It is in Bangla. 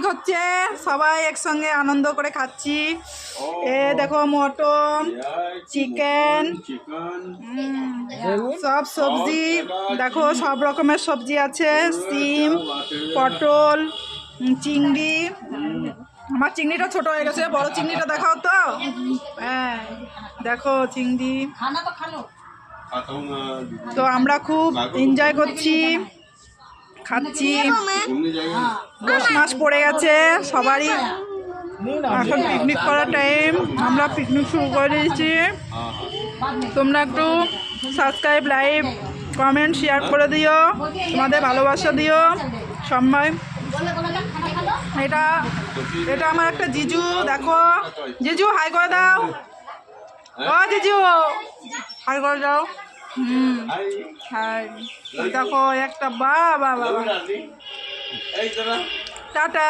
হচ্ছে, সবাই একসঙ্গে আনন্দ করে খাচ্ছি। এ দেখো মটন, চিকেন, সব সবজি দেখো, সব রকমের সবজি আছে, সিম, পটল, চিংড়ি। আমার চিংড়িটা ছোট হয়ে গেছে, বড় চিংড়িটা দেখাও তো। হ্যাঁ দেখো চিংড়ি। তো আমরা খুব এনজয় করছি, খাচ্ছি। পৌষ মাস পড়ে গেছে, সবারই এখন পিকনিক করার টাইম। আমরা পিকনিক শুরু করে দিয়েছি। তোমরা একটু সাবস্ক্রাইব, লাইক, কমেন্ট, শেয়ার করে দিও, তোমাদের ভালোবাসা দিও সবাই। এটা এটা আমার একটা জিজু, দেখো জিজু হাই করে দাও। ও জিজু হাই করে দাও। হাই দেখো একটা, বা টাটা।